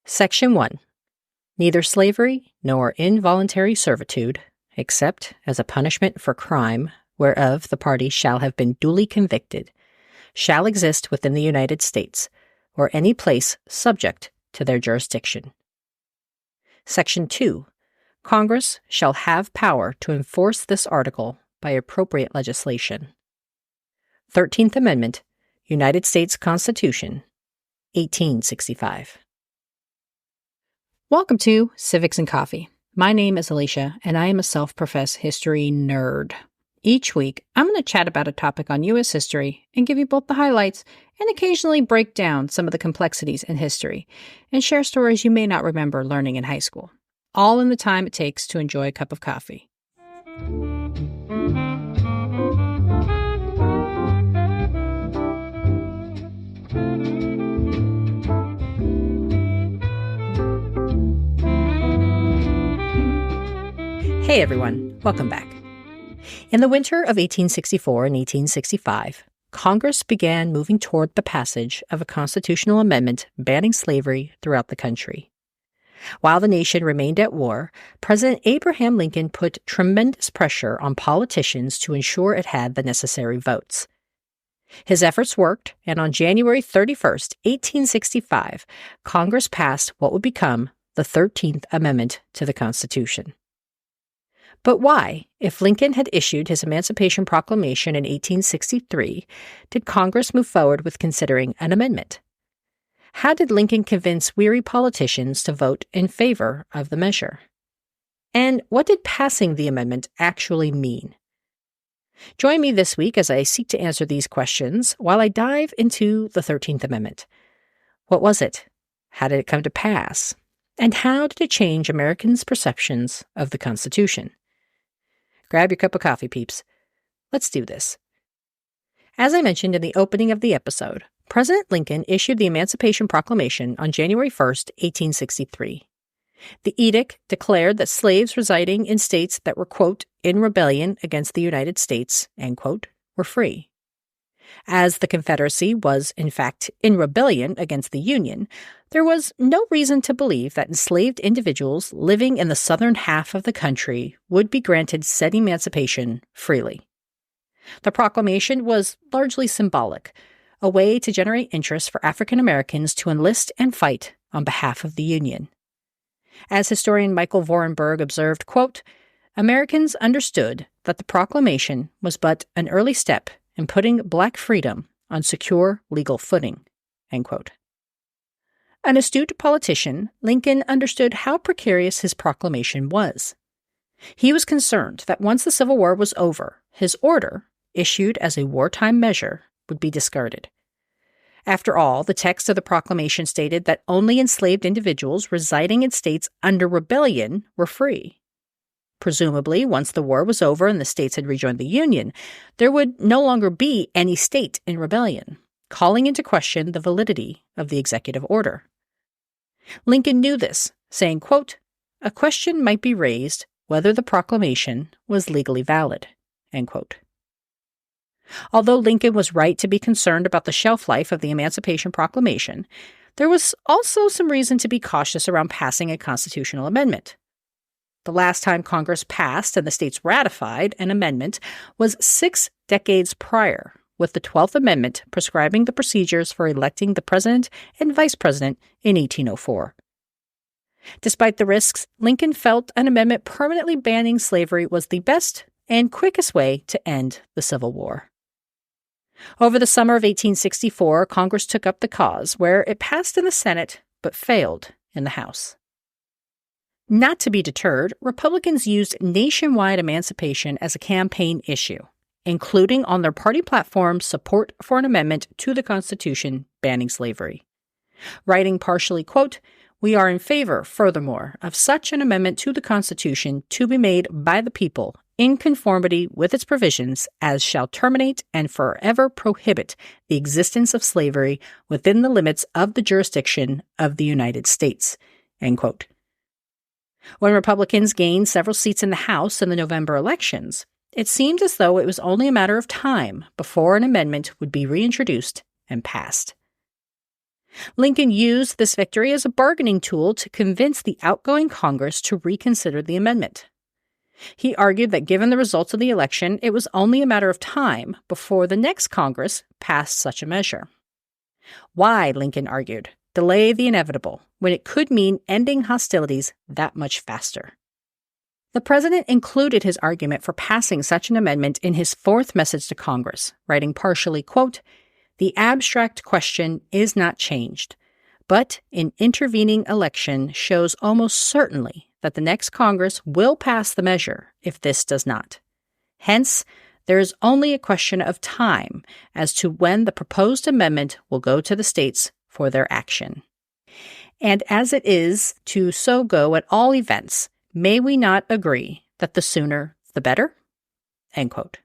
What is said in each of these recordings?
Section 1. Neither slavery nor involuntary servitude, except as a punishment for crime whereof the party shall have been duly convicted, shall exist within the United States, or any place subject to their jurisdiction. Section 2. Congress shall have power to enforce this article by appropriate legislation. 13th Amendment, United States Constitution, 1865. Welcome to Civics and Coffee. My name is Alicia, and I am a self-professed history nerd. Each week, I'm going to chat about a topic on U.S. history and give you both the highlights and occasionally break down some of the complexities in history and share stories you may not remember learning in high school, all in the time it takes to enjoy a cup of coffee. Hey everyone, welcome back. In the winter of 1864 and 1865, Congress began moving toward the passage of a constitutional amendment banning slavery throughout the country. While the nation remained at war, President Abraham Lincoln put tremendous pressure on politicians to ensure it had the necessary votes. His efforts worked, and on January 31st, 1865, Congress passed what would become the 13th Amendment to the Constitution. But why, if Lincoln had issued his Emancipation Proclamation in 1863, did Congress move forward with considering an amendment? How did Lincoln convince weary politicians to vote in favor of the measure? And what did passing the amendment actually mean? Join me this week as I seek to answer these questions while I dive into the 13th Amendment. What was it? How did it come to pass? And how did it change Americans' perceptions of the Constitution? Grab your cup of coffee, peeps. Let's do this. As I mentioned in the opening of the episode, President Lincoln issued the Emancipation Proclamation on January 1st, 1863. The edict declared that slaves residing in states that were, quote, in rebellion against the United States, end quote, were free. As the Confederacy was, in fact, in rebellion against the Union, there was no reason to believe that enslaved individuals living in the southern half of the country would be granted said emancipation freely. The proclamation was largely symbolic, a way to generate interest for African Americans to enlist and fight on behalf of the Union. As historian Michael Vorenberg observed, quote, Americans understood that the proclamation was but an early step in putting black freedom on secure legal footing, end quote. An astute politician, Lincoln understood how precarious his proclamation was. He was concerned that once the Civil War was over, his order, issued as a wartime measure, would be discarded. After all, the text of the proclamation stated that only enslaved individuals residing in states under rebellion were free. Presumably, once the war was over and the states had rejoined the Union, there would no longer be any state in rebellion, calling into question the validity of the executive order. Lincoln knew this, saying, quote, a question might be raised whether the proclamation was legally valid, end quote. Although Lincoln was right to be concerned about the shelf life of the Emancipation Proclamation, there was also some reason to be cautious around passing a constitutional amendment. The last time Congress passed and the states ratified an amendment was 6 decades prior, with the 12th Amendment prescribing the procedures for electing the president and vice president in 1804. Despite the risks, Lincoln felt an amendment permanently banning slavery was the best and quickest way to end the Civil War. Over the summer of 1864, Congress took up the cause, where it passed in the Senate but failed in the House. Not to be deterred, Republicans used nationwide emancipation as a campaign issue, including on their party platform support for an amendment to the Constitution banning slavery. Writing partially, quote, we are in favor, furthermore, of such an amendment to the Constitution to be made by the people in conformity with its provisions as shall terminate and forever prohibit the existence of slavery within the limits of the jurisdiction of the United States, end quote. When Republicans gained several seats in the House in the November elections, it seemed as though it was only a matter of time before an amendment would be reintroduced and passed. Lincoln used this victory as a bargaining tool to convince the outgoing Congress to reconsider the amendment. He argued that given the results of the election, it was only a matter of time before the next Congress passed such a measure. Why, Lincoln argued, delay the inevitable when it could mean ending hostilities that much faster? The president included his argument for passing such an amendment in his fourth message to Congress, writing partially, quote, "The abstract question is not changed, but an intervening election shows almost certainly that the next Congress will pass the measure if this does not. Hence, there is only a question of time as to when the proposed amendment will go to the states for their action. And as it is to so go at all events, may we not agree that the sooner the better?" End quote.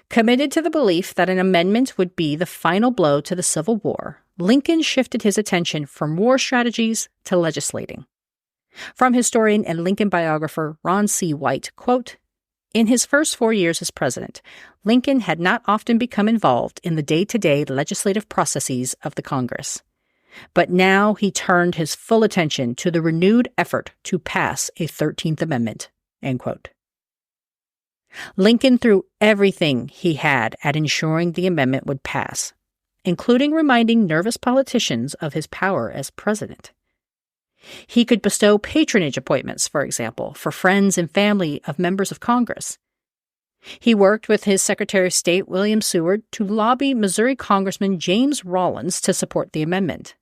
Committed to the belief that an amendment would be the final blow to the Civil War, Lincoln shifted his attention from war strategies to legislating. From historian and Lincoln biographer Ron C. White, quote, "In his first 4 years as president, Lincoln had not often become involved in the day-to-day legislative processes of the Congress. But now he turned his full attention to the renewed effort to pass a 13th Amendment." End quote. Lincoln threw everything he had at ensuring the amendment would pass, including reminding nervous politicians of his power as president. He could bestow patronage appointments, for example, for friends and family of members of Congress. He worked with his Secretary of State, William Seward, to lobby Missouri Congressman James Rawlins to support the amendment.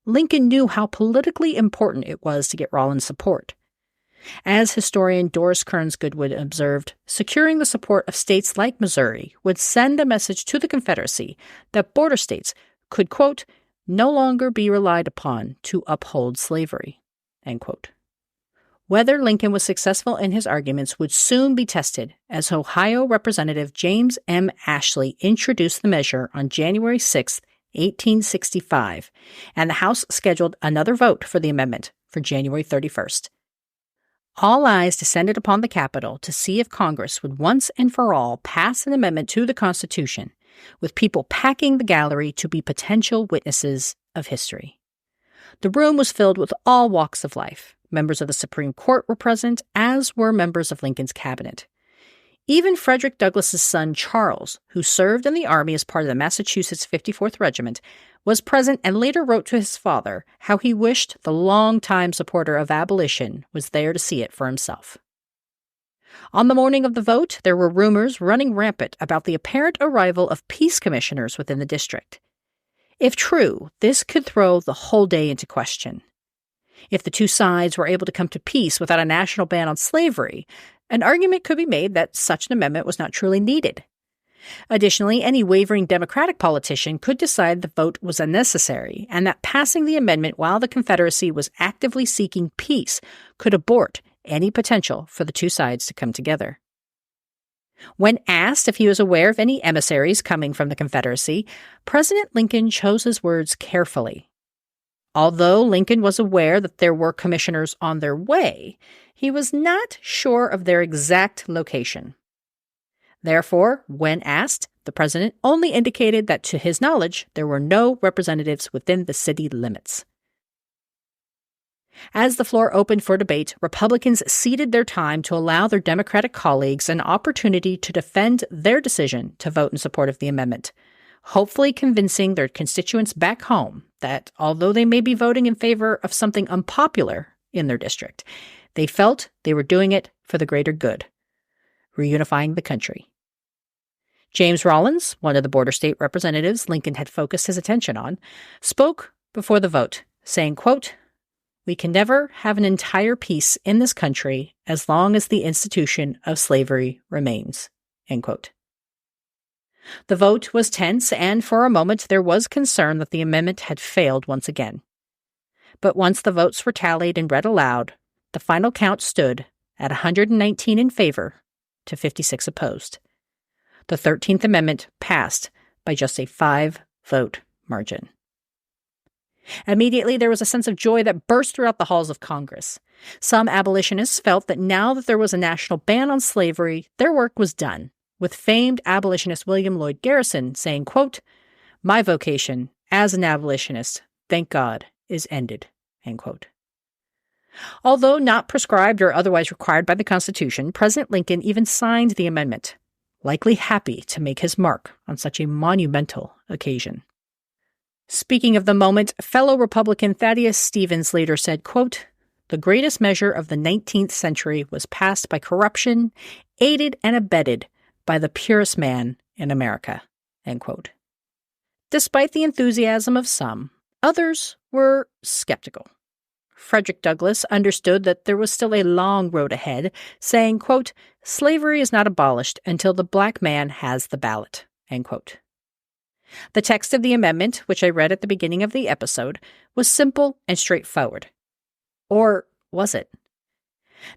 Lincoln knew how politically important it was to get Rawlins' support. As historian Doris Kearns Goodwin observed, securing the support of states like Missouri would send a message to the Confederacy that border states could, quote, "no longer be relied upon to uphold slavery." End quote. Whether Lincoln was successful in his arguments would soon be tested as Ohio Representative James M. Ashley introduced the measure on January 6, 1865, and the House scheduled another vote for the amendment for January 31st. All eyes descended upon the Capitol to see if Congress would once and for all pass an amendment to the Constitution, with people packing the gallery to be potential witnesses of history. The room was filled with all walks of life. Members of the Supreme Court were present, as were members of Lincoln's cabinet. Even Frederick Douglass's son, Charles, who served in the Army as part of the Massachusetts 54th Regiment, was present and later wrote to his father how he wished the longtime supporter of abolition was there to see it for himself. On the morning of the vote, there were rumors running rampant about the apparent arrival of peace commissioners within the district. If true, this could throw the whole day into question. If the two sides were able to come to peace without a national ban on slavery, an argument could be made that such an amendment was not truly needed. Additionally, any wavering Democratic politician could decide the vote was unnecessary and that passing the amendment while the Confederacy was actively seeking peace could abort any potential for the two sides to come together. When asked if he was aware of any emissaries coming from the Confederacy, President Lincoln chose his words carefully. Although Lincoln was aware that there were commissioners on their way, he was not sure of their exact location. Therefore, when asked, the president only indicated that to his knowledge, there were no representatives within the city limits. As the floor opened for debate, Republicans ceded their time to allow their Democratic colleagues an opportunity to defend their decision to vote in support of the amendment, hopefully convincing their constituents back home that although they may be voting in favor of something unpopular in their district, they felt they were doing it for the greater good, reunifying the country. James Rawlins, one of the border state representatives Lincoln had focused his attention on, spoke before the vote, saying, quote, "We can never have an entire peace in this country as long as the institution of slavery remains." End quote. The vote was tense, and for a moment there was concern that the amendment had failed once again. But once the votes were tallied and read aloud, the final count stood at 119 in favor to 56 opposed. The 13th Amendment passed by just a 5-vote margin. Immediately, there was a sense of joy that burst throughout the halls of Congress. Some abolitionists felt that now that there was a national ban on slavery, their work was done, with famed abolitionist William Lloyd Garrison saying, quote, "My vocation, as an abolitionist, thank God, is ended, end quote. Although not prescribed or otherwise required by the Constitution, President Lincoln even signed the amendment, likely happy to make his mark on such a monumental occasion. Speaking of the moment, fellow Republican Thaddeus Stevens later said, quote, "The greatest measure of the 19th century was passed by corruption, aided and abetted by the purest man in America," end quote. Despite the enthusiasm of some, others were skeptical. Frederick Douglass understood that there was still a long road ahead, saying, quote, "Slavery is not abolished until the black man has the ballot," end quote. The text of the amendment, which I read at the beginning of the episode, was simple and straightforward. Or was it?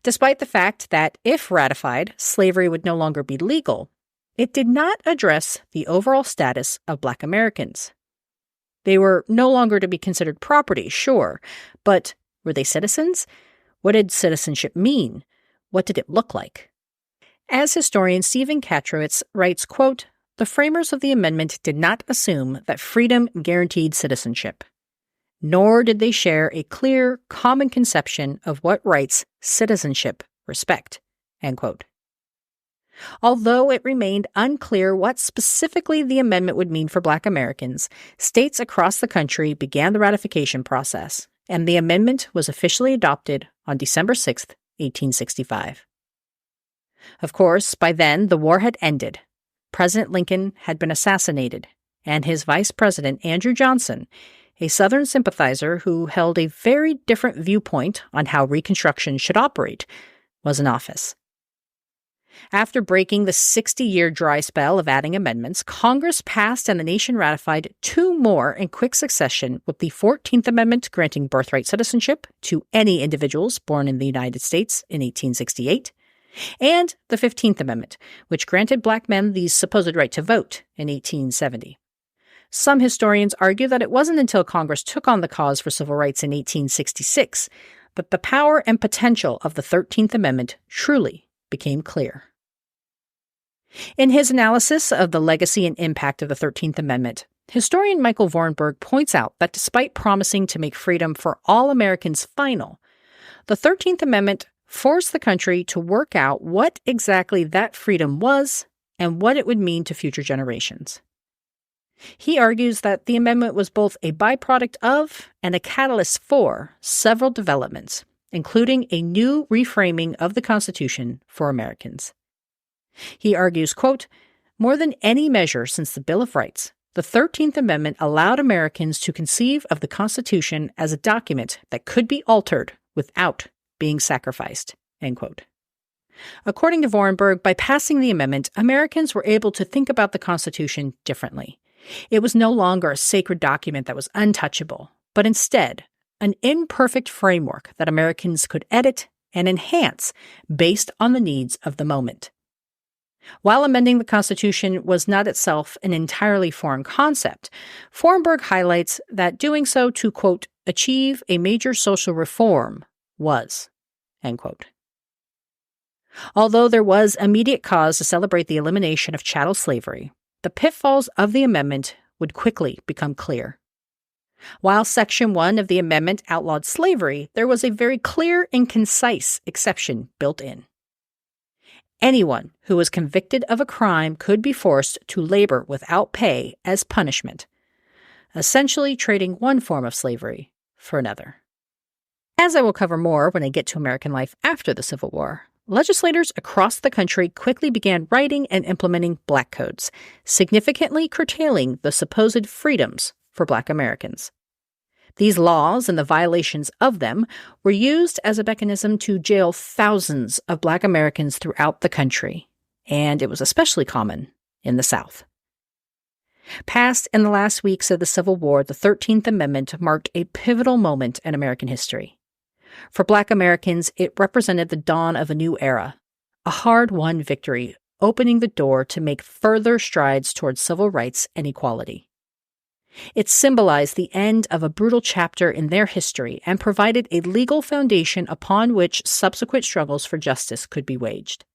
Despite the fact that, if ratified, slavery would no longer be legal, it did not address the overall status of Black Americans. They were no longer to be considered property, sure, but were they citizens? What did citizenship mean? What did it look like? As historian Stephen Katrowitz writes, quote, "The framers of the amendment did not assume that freedom guaranteed citizenship, nor did they share a clear, common conception of what rights citizenship respect," end quote. Although it remained unclear what specifically the amendment would mean for Black Americans, states across the country began the ratification process, and the amendment was officially adopted on December 6, 1865. Of course, by then, the war had ended. President Lincoln had been assassinated, and his vice president, Andrew Johnson, a Southern sympathizer who held a very different viewpoint on how Reconstruction should operate, was in office. After breaking the 60-year dry spell of adding amendments, Congress passed and the nation ratified two more in quick succession, with the 14th Amendment granting birthright citizenship to any individuals born in the United States in 1868, and the 15th Amendment, which granted Black men the supposed right to vote in 1870. Some historians argue that it wasn't until Congress took on the cause for civil rights in 1866 that the power and potential of the 13th Amendment truly became clear. In his analysis of the legacy and impact of the 13th Amendment, historian Michael Vornberg points out that despite promising to make freedom for all Americans final, the 13th Amendment forced the country to work out what exactly that freedom was and what it would mean to future generations. He argues that the amendment was both a byproduct of and a catalyst for several developments, including a new reframing of the Constitution for Americans. He argues, quote, "More than any measure since the Bill of Rights, the 13th Amendment allowed Americans to conceive of the Constitution as a document that could be altered without being sacrificed," end quote. According to Vorenberg, by passing the amendment, Americans were able to think about the Constitution differently. It was no longer a sacred document that was untouchable, but instead an imperfect framework that Americans could edit and enhance based on the needs of the moment. While amending the Constitution was not itself an entirely foreign concept, Vorenberg highlights that doing so to, quote, "achieve a major social reform" was, end quote. Although there was immediate cause to celebrate the elimination of chattel slavery, the pitfalls of the amendment would quickly become clear. While Section 1 of the amendment outlawed slavery, there was a very clear and concise exception built in. Anyone who was convicted of a crime could be forced to labor without pay as punishment, essentially trading one form of slavery for another. As I will cover more when I get to American life after the Civil War, legislators across the country quickly began writing and implementing Black codes, significantly curtailing the supposed freedoms for Black Americans. These laws and the violations of them were used as a mechanism to jail thousands of Black Americans throughout the country, and it was especially common in the South. Passed in the last weeks of the Civil War, the 13th Amendment marked a pivotal moment in American history. For Black Americans, it represented the dawn of a new era, a hard-won victory, opening the door to make further strides towards civil rights and equality. It symbolized the end of a brutal chapter in their history and provided a legal foundation upon which subsequent struggles for justice could be waged.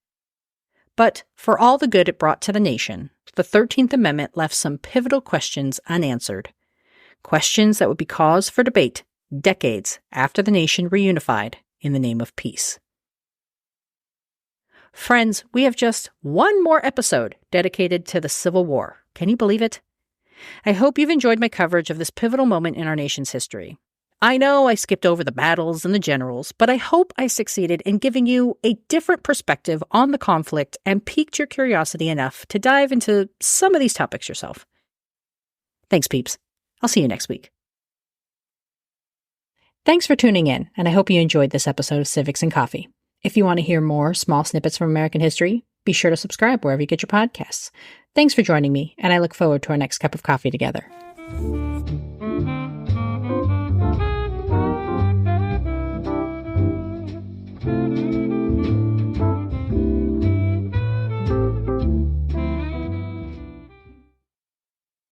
But for all the good it brought to the nation, the 13th Amendment left some pivotal questions unanswered. questions that would be cause for debate decades after the nation reunified in the name of peace. Friends, we have just one more episode dedicated to the Civil War. Can you believe it? I hope you've enjoyed my coverage of this pivotal moment in our nation's history. I know I skipped over the battles and the generals, but I hope I succeeded in giving you a different perspective on the conflict and piqued your curiosity enough to dive into some of these topics yourself. Thanks, peeps. I'll see you next week. Thanks for tuning in, and I hope you enjoyed this episode of Civics and Coffee. If you want to hear more small snippets from American history, be sure to subscribe wherever you get your podcasts. Thanks for joining me, and I look forward to our next cup of coffee together.